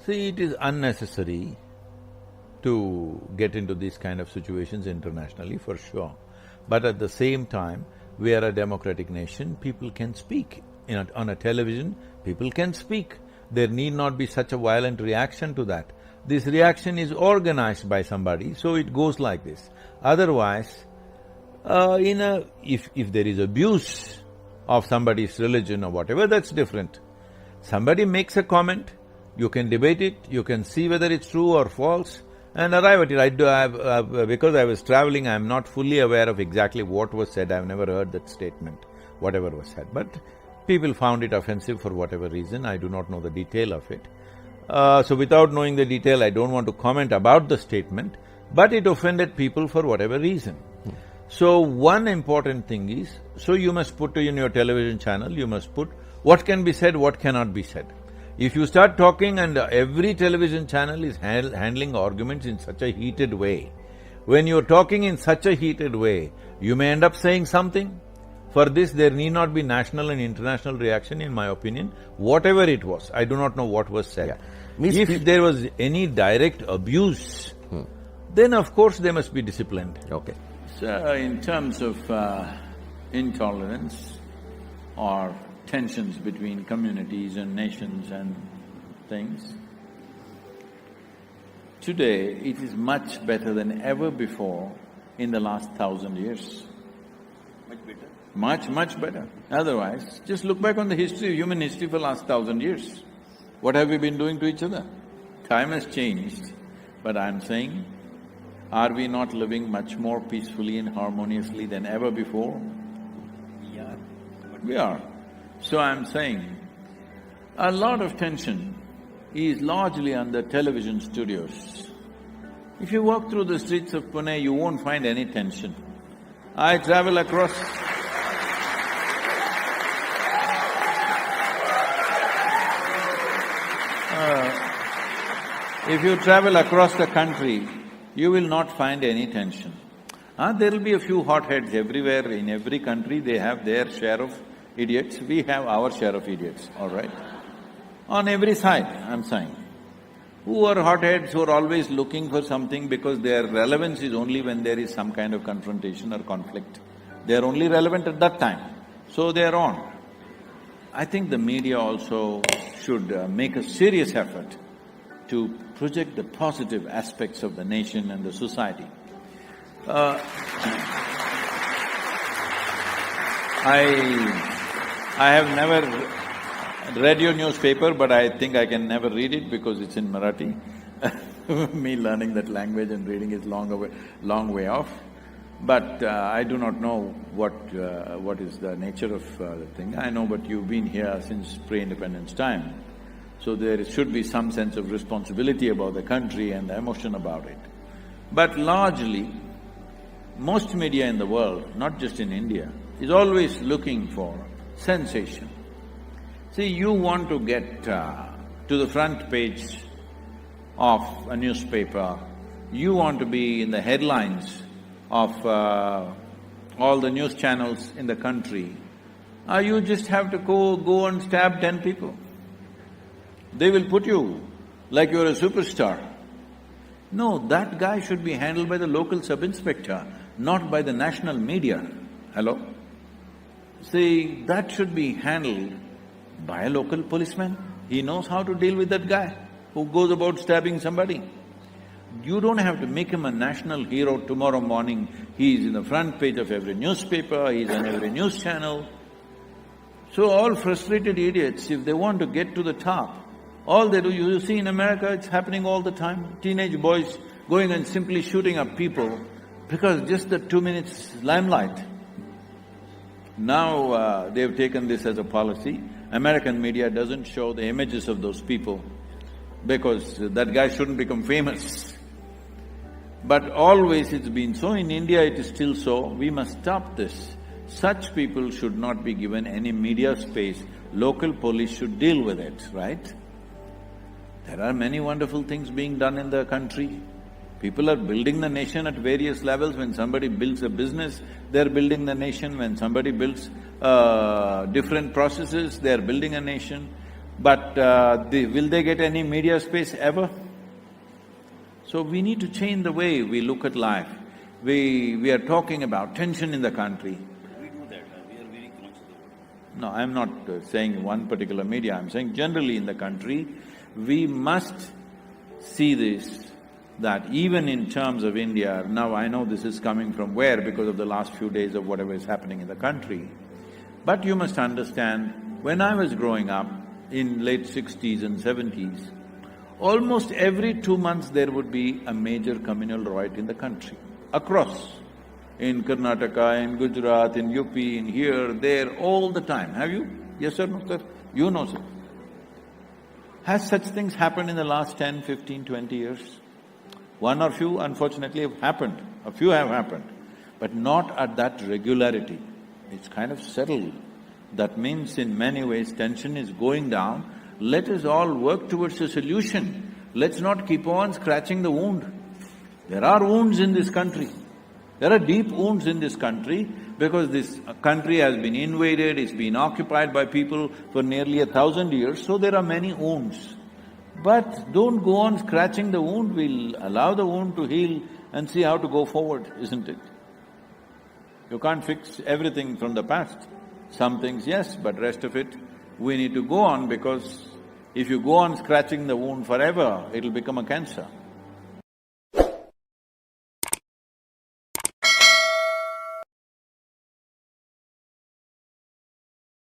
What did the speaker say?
See, it is unnecessary to get into these kind of situations internationally, for sure. But at the same time, we are a democratic nation, people can speak. On a television, people can speak. There need not be such a violent reaction to that. This reaction is organized by somebody, so it goes like this. Otherwise, if there is abuse of somebody's religion or whatever, that's different. Somebody makes a comment, you can debate it, you can see whether it's true or false, and arrive at it. Because I was traveling, I'm not fully aware of exactly what was said, I've never heard that statement, whatever was said. But people found it offensive for whatever reason, I do not know the detail of it. So without knowing the detail, I don't want to comment about the statement, but it offended people for whatever reason. So one important thing is, so you must put in your television channel, you must put what can be said, what cannot be said. If you start talking and every television channel is handling arguments in such a heated way, when you're talking in such a heated way, you may end up saying something. For this, there need not be national and international reaction, in my opinion, whatever it was. I do not know what was said. Yeah. If there was any direct abuse, then of course they must be disciplined. Okay. So, in terms of intolerance or tensions between communities and nations and things, today it is much better than ever before in the last 1,000 years. Much better? Much better. Otherwise, just look back on the history, human history for last 1,000 years. What have we been doing to each other? Time has changed, but I'm saying, are we not living much more peacefully and harmoniously than ever before? Yeah. We are. So I'm saying, a lot of tension is largely on the television studios. If you walk through the streets of Pune, you won't find any tension. I travel across… if you travel across the country, you will not find any tension. There will be a few hotheads everywhere, in every country they have their share of idiots, we have our share of idiots, all right? On every side, I'm saying. Who are hotheads, who are always looking for something because their relevance is only when there is some kind of confrontation or conflict. They are only relevant at that time, so they are on. I think the media also should make a serious effort to project the positive aspects of the nation and the society. I have never read your newspaper, but I think I can never read it because it's in Marathi. Me learning that language and reading is long way off. But I do not know what is the nature of the thing. I know, but you've been here since pre-independence time. So there should be some sense of responsibility about the country and the emotion about it. But largely, most media in the world, not just in India, is always looking for sensation. See, you want to get to the front page of a newspaper, you want to be in the headlines of all the news channels in the country, you just have to go and stab 10 people. They will put you like you're a superstar. No, that guy should be handled by the local sub-inspector, not by the national media. Hello? See, that should be handled by a local policeman. He knows how to deal with that guy who goes about stabbing somebody. You don't have to make him a national hero tomorrow morning. He's in the front page of every newspaper, he's on every news channel. So all frustrated idiots, if they want to get to the top, all they do, you see in America, it's happening all the time. Teenage boys going and simply shooting up people because just the 2 minutes limelight. Now they've taken this as a policy. American media doesn't show the images of those people because that guy shouldn't become famous. But always it's been so, in India it is still so, we must stop this. Such people should not be given any media space, local police should deal with it, right? There are many wonderful things being done in the country. People are building the nation at various levels. When somebody builds a business, they're building the nation. When somebody builds different processes, they're building a nation. But will they get any media space ever? So we need to change the way we look at life. We are talking about tension in the country. We do that, we are very close to the world. No, I'm not saying one particular media, I'm saying generally in the country, we must see this, that even in terms of India, now I know this is coming from where because of the last few days of whatever is happening in the country. But you must understand, when I was growing up, in late 60s and 70s, almost every 2 months there would be a major communal riot in the country, across. In Karnataka, in Gujarat, in UP, in here, there, all the time. Have you? Yes or no, sir? You know, sir. Has such things happened in the last 10, 15, 20 years? One or few, unfortunately, have happened. A few have happened, but not at that regularity. It's kind of settled. That means in many ways tension is going down. Let us all work towards a solution. Let's not keep on scratching the wound. There are wounds in this country. There are deep wounds in this country because this country has been invaded, it's been occupied by people for nearly 1,000 years, so there are many wounds. But don't go on scratching the wound, we'll allow the wound to heal and see how to go forward, isn't it? You can't fix everything from the past. Some things, yes, but rest of it, we need to go on because if you go on scratching the wound forever, it'll become a cancer.